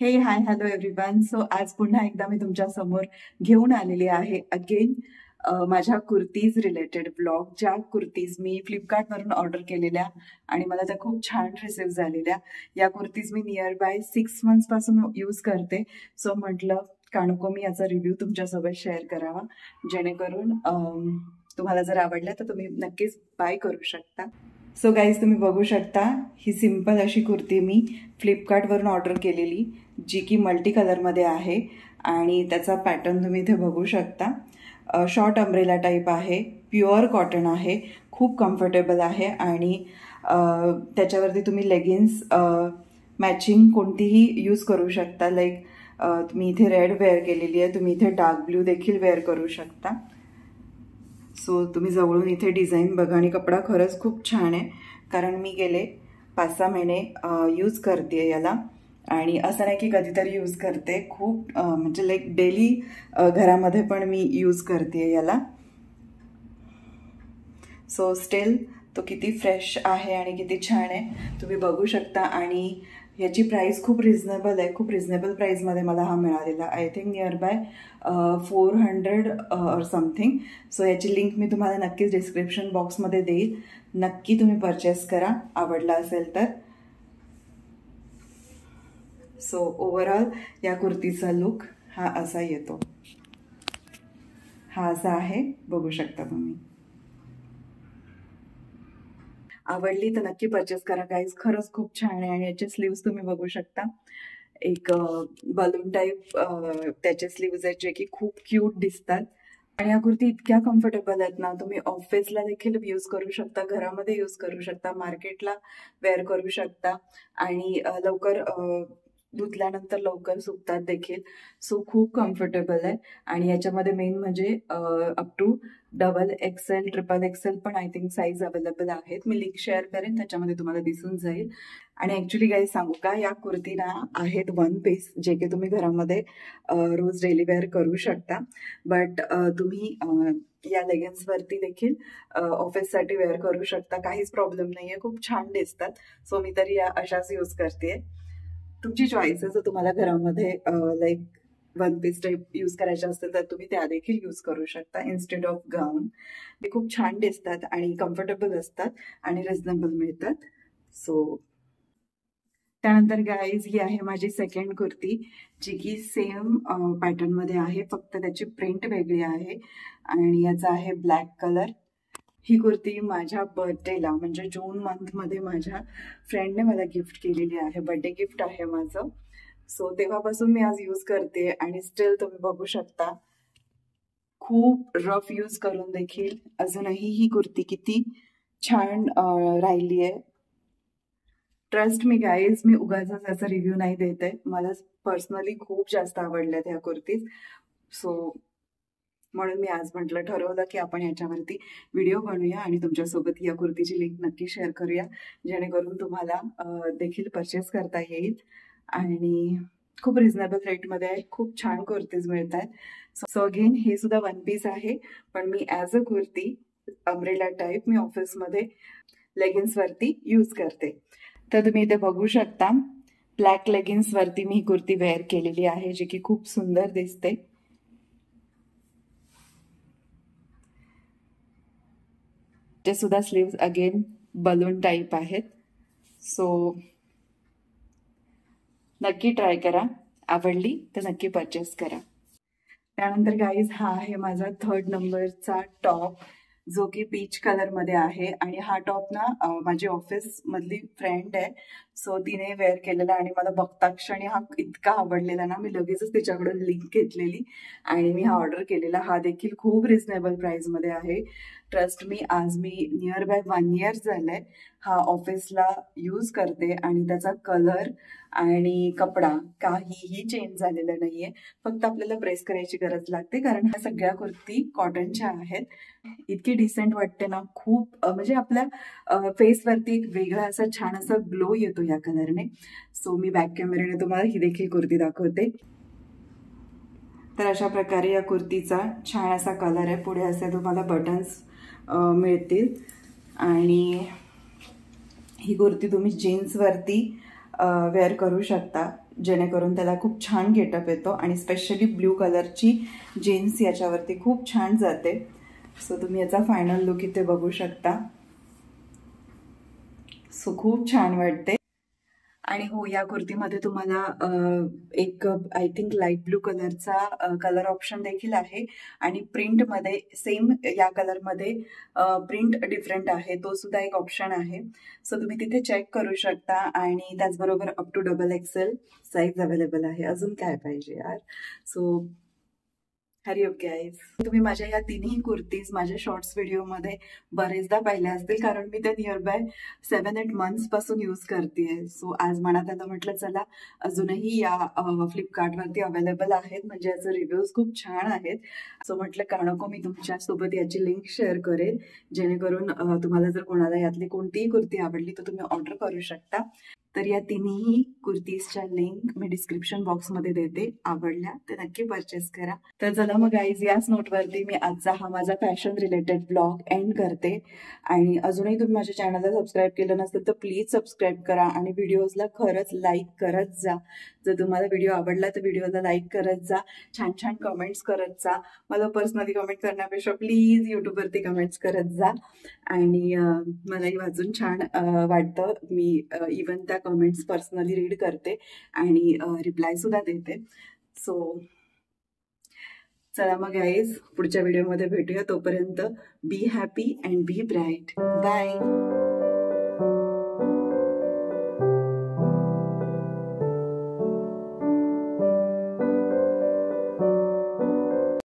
हे hi hello everyone. So आज पुन्हा एकदा मी तुमच्या समोर घेऊन आलेली आहे अगेन माझ्या कुर्तीज रिलेटेड ब्लॉग. ज्या कुर्तीज मी फ्लिपकार्टवरून ऑर्डर केलेल्या आणि मला त्या खूप छान रिसीव्ह झालेल्या. या kurtis me near by 6 months पासून यूज करते. सो म्हटलं का नको मी याचा रिव्ह्यू तुमच्यासोबत शेअर करावा, जेणेकरून तुम्हाला जर आवडल्या तर तुम्ही नक्कीच बाय करू शकता. सो गाईज, तुम्ही बघू शकता ही सिंपल अशी कुर्ती मी फ्लिपकार्टवरून ऑर्डर केलेली, जी की मल्टी कलरमध्ये आहे आणि त्याचा पॅटर्न तुम्ही इथे बघू शकता. शॉर्ट अम्ब्रेला टाईप आहे, प्युअर कॉटन आहे, खूप कम्फर्टेबल आहे आणि त्याच्यावरती तुम्ही लेगिन्स मॅचिंग कोणतीही यूज करू शकता. लाईक तुम्ही इथे रेड वेअर केलेली आहे, तुम्ही इथे डार्क ब्ल्यू देखील वेअर करू शकता. सो तुम्ही जवळून इथे डिझाईन बघा आणि कपडा खरंच खूप छान आहे, कारण मी गेले 5-6 महिने यूज करते याला आणि असं नाही की कधीतरी यूज करते, खूप म्हणजे लाईक डेली घरामध्ये पण मी यूज करते याला. सो स्टिल तो किती फ्रेश आहे आणि किती छान आहे तुम्ही बघू शकता. आणि याची प्राईस खूप रिझनेबल आहे, खूप रिझनेबल प्राईसमध्ये मला हा मिळालेला. आय थिंक नियर बाय 400 और समथिंग. सो याची लिंक मी तुम्हाला नक्कीच डिस्क्रिप्शन बॉक्समध्ये देईल, नक्की तुम्ही परचेस करा आवडला असेल तर. सो ओव्हरऑल या कुर्तीचा लुक हा असा येतो, हा असा आहे, बघू शकता तुम्ही. आवडली तर नक्की परचेस करा गाईज, खरंच खूप छान आहे. आणि याचे स्लीव्स तुम्ही बघू शकता, एक बलून टाईप त्याचे स्लीव्स आहेत, जे की खूप क्यूट दिसतात. आणि या कुर्ती इतक्या कम्फर्टेबल आहेत ना, तुम्ही ऑफिसला देखील यूज करू शकता, घरामध्ये यूज करू शकता, मार्केटला वेअर करू शकता आणि लवकर धुतल्यानंतर लवकर सुकतात देखील. सो खूप कम्फर्टेबल आहे. आणि याच्यामध्ये मेन म्हणजे अप टू XXL, XXL पण आय थिंक साईज अवेलेबल आहेत. मी लिंक शेअर करेन, त्याच्यामध्ये तुम्हाला दिसून जाईल. आणि ॲक्च्युली काही सांगू का, या कुर्तीना आहेत 1 पीस, जे की तुम्ही घरामध्ये रोज डेली वेअर करू शकता. बट तुम्ही या लेगिन्सवरती देखील ऑफिससाठी वेअर करू शकता, काहीच प्रॉब्लेम नाही आहे, खूप छान दिसतात. सो मी तरी या अशाच यूज करते. तुमची चॉईस आहे, जर तुम्हाला घरामध्ये लाईक 1 पीस टाईप यूज करायचे असतील तर तुम्ही त्या देखील यूज करू शकता इन्स्टेड ऑफ गाऊन. ते खूप छान दिसतात आणि कम्फर्टेबल असतात आणि रिझनेबल मिळतात. सो त्यानंतर गाईज, ही आहे माझी सेकंड कुर्ती, जी की सेम पॅटर्नमध्ये आहे, फक्त त्याची प्रिंट वेगळी आहे आणि याचा आहे ब्लॅक कलर. ही कुर्ती माझ्या बर्थडेला म्हणजे जून मंथमध्ये माझ्या फ्रेंडने मला गिफ्ट केलेली आहे, बर्थडे गिफ्ट आहे माझं. सो तेव्हापासून मी आज यूज करते आणि स्टिल तुम्ही बघू शकता, खूप रफ यूज करून देखील अजूनही ही कुर्ती किती छान राहिली आहे. ट्रस्ट मी गाईज, मी उगाच याचा रिव्ह्यू नाही देते, मला पर्सनली खूप जास्त आवडल्यात ह्या कुर्तीज. सो म्हणून मी आज म्हटलं, ठरवलं की आपण याच्यावरती व्हिडिओ बनवूया आणि तुमच्यासोबत या कुर्तीची लिंक नक्की शेअर करूया, जेणेकरून तुम्हाला देखील परचेस करता येईल. आणि खूप रिझनेबल रेटमध्ये आहे, खूप छान कुर्तीज मिळत आहेत. सो अगेन हे सुद्धा 1 पीस आहे, पण मी as a kurti umbrella type मी ऑफिसमध्ये लेगिन्सवरती यूज करते. तर तुम्ही इथे बघू शकता, ब्लॅक लेगिन्सवरती मी ही कुर्ती वेअर केलेली आहे, जी की खूप सुंदर दिसते. ते सुद्धा स्लीव्स अगेन बलून टाईप आहेत. सो नक्की ट्राय करा, आवडली तर नक्की परचेस करा. त्यानंतर गाईज, हा आहे माझा 3rd नंबरचा टॉप, जो की पीच कलरमध्ये आहे. आणि हा टॉप ना माझी ऑफिसमधली फ्रेंड आहे, सो तिने वेअर केलेला आणि मला बघता क्षणी हा इतका आवडलेला ना, मी लगेचच तिच्याकडून लिंक घेतलेली आणि मी हा ऑर्डर केलेला. हा देखील खूप रिझनेबल प्राईसमध्ये आहे. ट्रस्ट मी, आज मी नियर बाय 1 year झालंय हा ऑफिसला यूज करते आणि त्याचा कलर आणि कपडा काहीही चेंज झालेला नाहीये. फक्त आपल्याला प्रेस करायची गरज लागते, कारण ह्या सगळ्या कुर्ती कॉटनच्या आहेत. इतकी डिसेंट वाटते ना, खूप म्हणजे आपल्या फेसवरती एक वेगळा असा छान असा ग्लो येतो या कलरने. सो मी बॅक कॅमेऱ्याने तुम्हाला ही देखील कुर्ती दाखवते. तर अशा प्रकारे या कुर्तीचा छान असा कलर आहे. पुढे असे तुम्हाला बटन्स मिळतील आणि ही कुर्ती तुम्ही जीन्सवरती वेअर करू शकता. जेणेकरून त्याला खूप छान गेटअप येतो आणि स्पेशली ब्ल्यू कलरची जीन्स याच्यावरती खूप छान जाते. सो तुम्ही याचा फायनल लुक इथे बघू शकता. सो खूप छान वाटते. आणि हो, या कुर्तीमध्ये तुम्हाला एक आय थिंक लाईट ब्लू कलरचा कलर ऑप्शन देखील आहे आणि प्रिंटमध्ये सेम या कलरमध्ये प्रिंट डिफरंट आहे, तो सुद्धा एक ऑप्शन आहे. सो तुम्ही तिथे चेक करू शकता. आणि त्याचबरोबर up to XXL size available आहे. अजून काय पाहिजे यार. So hurry up guys. तुम्ही माझ्या या तिन्ही कुर्तीज माझ्या शॉर्ट्स व्हिडिओमध्ये बरेचदा पाहिल्या असतील, कारण मी त्या नियर बाय 7-8 मंथ्स पासून यूज करते. सो आज मनात आलं, म्हटलं चला अजूनही या फ्लिपकार्टवरती अवेलेबल आहेत, म्हणजे याचे रिव्ह्यूज खूप छान आहेत. सो म्हटलं का नको मी तुमच्यासोबत याची लिंक शेअर करेल, जेणेकरून तुम्हाला जर कोणाला यातली कोणतीही कुर्ती आवडली तर तुम्ही ऑर्डर करू शकता. तर या तिन्ही कुर्तीजच्या लिंक मी डिस्क्रिप्शन बॉक्समध्ये देते. आवडल्या तर नक्की परचेस करा. तर चला मग गाईज, याच नोटवरती मी आजचा हा माझा फॅशन रिलेटेड ब्लॉग एंड करते. आणि अजूनही तुम्ही माझ्या चॅनलला सबस्क्राईब केलं नसेल तर प्लीज सबस्क्राईब करा आणि व्हिडिओजला खरंच लाईक करत जा. जर तुम्हाला व्हिडिओ आवडला तर व्हिडिओला लाईक करत जा, छान छान कमेंट्स करत जा. मला पर्सनली कमेंट करण्यापेक्षा प्लीज यूट्यूबवरती कमेंट्स करत जा. आणि मलाही वाचून छान वाटतं. मी इवन त्या कमेंट्स पर्सनली रीड करते आणि रिप्लाय सुद्धा देते. सो चला मग गाईज, पुढच्या व्हिडिओमध्ये भेटूया. तोपर्यंत be happy and be bright. Bye.